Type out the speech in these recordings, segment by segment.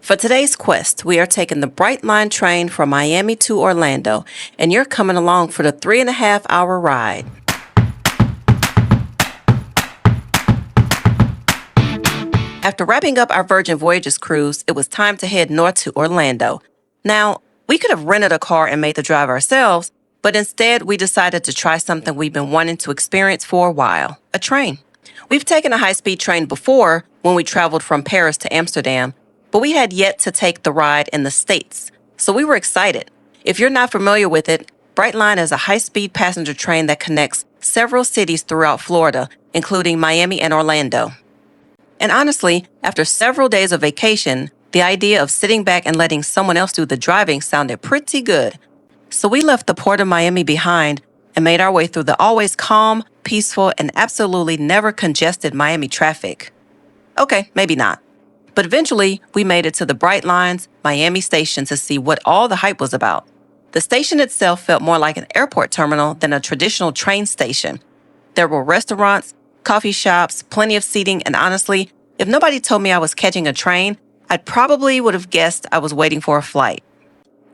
For today's quest, we are taking the Brightline train from Miami to Orlando, and you're coming along for the 3.5-hour ride. After wrapping up our Virgin Voyages cruise, it was time to head north to Orlando. Now, we could have rented a car and made the drive ourselves, but instead we decided to try something we've been wanting to experience for a while, a train. We've taken a high-speed train before when we traveled from Paris to Amsterdam, but we had yet to take the ride in the States, so we were excited. If you're not familiar with it, Brightline is a high-speed passenger train that connects several cities throughout Florida, including Miami and Orlando. And honestly, after several days of vacation, the idea of sitting back and letting someone else do the driving sounded pretty good. So we left the port of Miami behind and made our way through the always calm, peaceful, and absolutely never congested Miami traffic. Okay, maybe not. But eventually, we made it to the Brightline's Miami station to see what all the hype was about. The station itself felt more like an airport terminal than a traditional train station. There were restaurants, coffee shops, plenty of seating, and honestly, if nobody told me I was catching a train, I probably would have guessed I was waiting for a flight.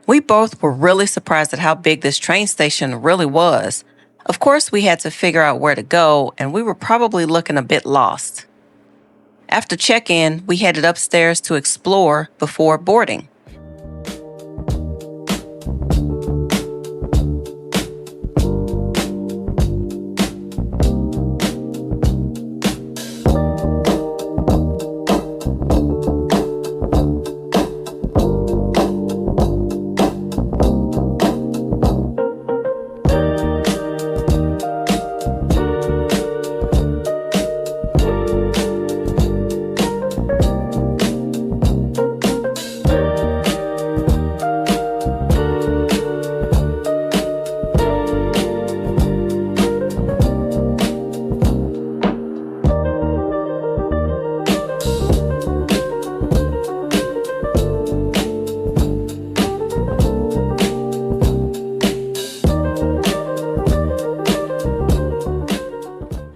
We both were really surprised at how big this train station really was. Of course, we had to figure out where to go, and we were probably looking a bit lost. After check-in, we headed upstairs to explore before boarding.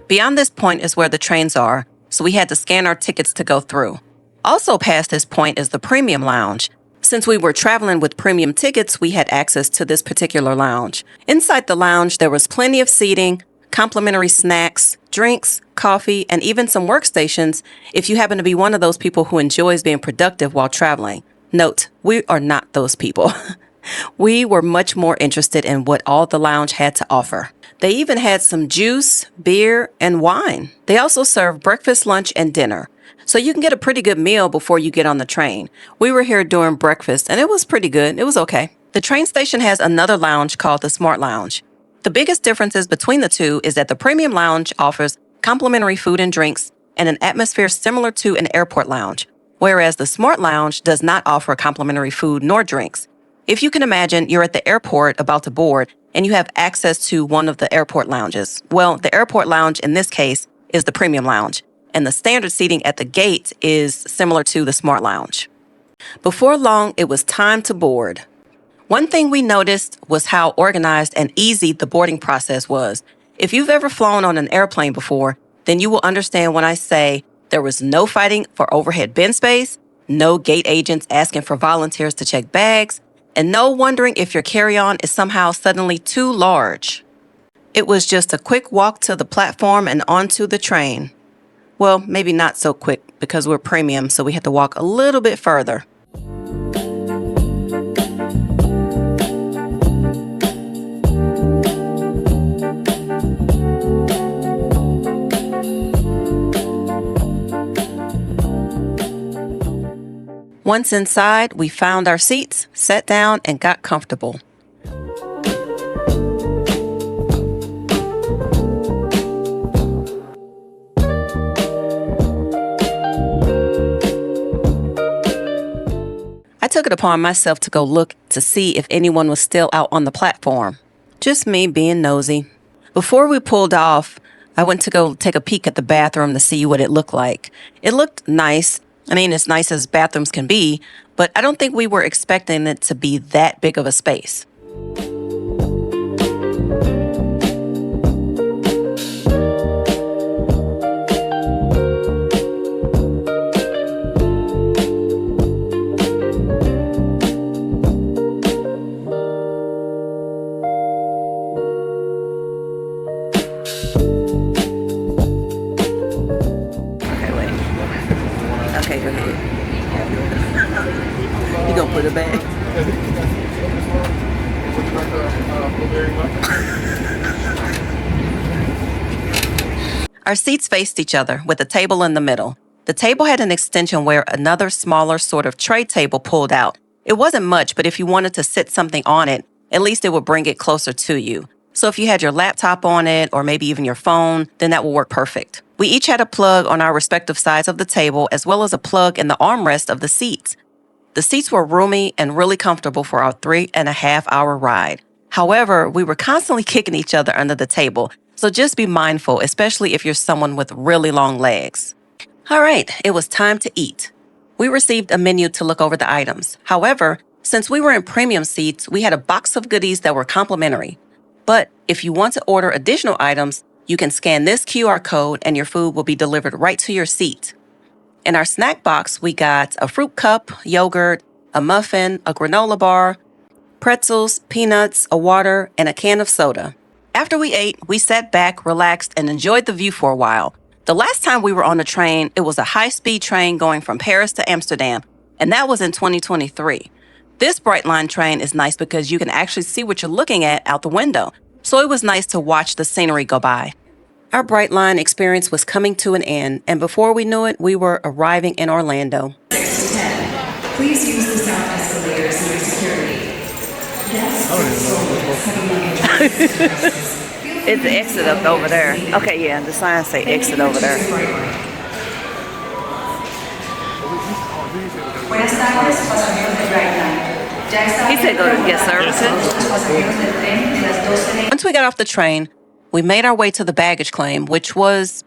Beyond this point is where the trains are, so we had to scan our tickets to go through. Also past this point is the Premium Lounge. Since we were traveling with premium tickets, we had access to this particular lounge. Inside the lounge, there was plenty of seating, complimentary snacks, drinks, coffee, and even some workstations if you happen to be one of those people who enjoys being productive while traveling. Note, we are not those people. We were much more interested in what all the lounge had to offer. They even had some juice, beer, and wine. They also served breakfast, lunch, and dinner. So you can get a pretty good meal before you get on the train. We were here during breakfast, and it was pretty good. It was okay. The train station has another lounge called the Smart Lounge. The biggest differences between the two is that the Premium Lounge offers complimentary food and drinks and an atmosphere similar to an airport lounge, whereas the Smart Lounge does not offer complimentary food nor drinks. If you can imagine, you're at the airport about to board, and you have access to one of the airport lounges. Well, the airport lounge in this case is the Premium Lounge, and the standard seating at the gate is similar to the Smart Lounge. Before long, it was time to board. One thing we noticed was how organized and easy the boarding process was. If you've ever flown on an airplane before, then you will understand when I say there was no fighting for overhead bin space, no gate agents asking for volunteers to check bags, and no wondering if your carry-on is somehow suddenly too large. It was just a quick walk to the platform and onto the train. Well, maybe not so quick because we're premium, so we had to walk a little bit further. Once inside, we found our seats, sat down, and got comfortable. I took it upon myself to go look to see if anyone was still out on the platform. Just me being nosy. Before we pulled off, I went to go take a peek at the bathroom to see what it looked like. It looked nice. I mean, as nice as bathrooms can be, but I don't think we were expecting it to be that big of a space. put it back. Our seats faced each other with a table in the middle. The table had an extension where another smaller sort of tray table pulled out. It wasn't much, but if you wanted to sit something on it, at least it would bring it closer to you. So if you had your laptop on it or maybe even your phone, then that will work perfect. We each had a plug on our respective sides of the table as well as a plug in the armrest of the seats. The seats were roomy and really comfortable for our 3.5-hour ride. However, we were constantly kicking each other under the table, so just be mindful, especially if you're someone with really long legs. All right, it was time to eat. We received a menu to look over the items. However, since we were in premium seats, we had a box of goodies that were complimentary. But if you want to order additional items, you can scan this QR code and your food will be delivered right to your seat. In our snack box, we got a fruit cup, yogurt, a muffin, a granola bar, pretzels, peanuts, a water, and a can of soda. After we ate, we sat back, relaxed, and enjoyed the view for a while. The last time we were on a train, it was a high-speed train going from Paris to Amsterdam, and that was in 2023. This Brightline train is nice because you can actually see what you're looking at out the window, so it was nice to watch the scenery go by. Our Brightline experience was coming to an end, and before we knew it, we were arriving in Orlando. 6 to 10. Please use the south escalators near security. It's the exit up over there. Okay, yeah, the signs say exit over there. Buenas tardes, pasajeros de Brightline. He said go to get services. Once we got off the train, we made our way to the baggage claim, which was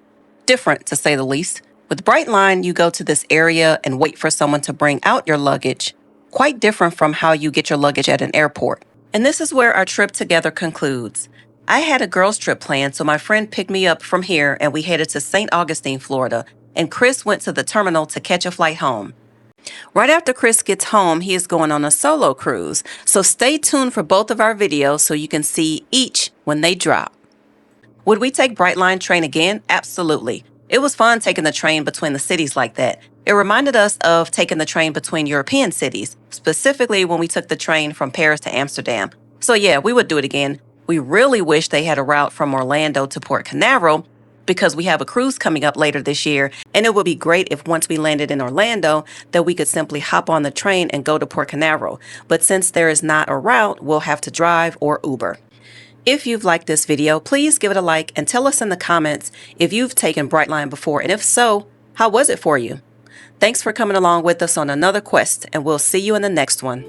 different to say the least. With Brightline, you go to this area and wait for someone to bring out your luggage, quite different from how you get your luggage at an airport. And this is where our trip together concludes. I had a girls' trip planned, so my friend picked me up from here and we headed to St. Augustine, Florida, and Chris went to the terminal to catch a flight home. Right after Chris gets home, he is going on a solo cruise, so stay tuned for both of our videos so you can see each when they drop. Would we take Brightline train again? Absolutely. It was fun taking the train between the cities like that. It reminded us of taking the train between European cities, specifically when we took the train from Paris to Amsterdam. So yeah, we would do it again. We really wish they had a route from Orlando to Port Canaveral because we have a cruise coming up later this year, and it would be great if once we landed in Orlando that we could simply hop on the train and go to Port Canaveral. But since there is not a route, we'll have to drive or Uber. If you've liked this video, please give it a like and tell us in the comments if you've taken Brightline before, and if so, how was it for you? Thanks for coming along with us on another quest, and we'll see you in the next one.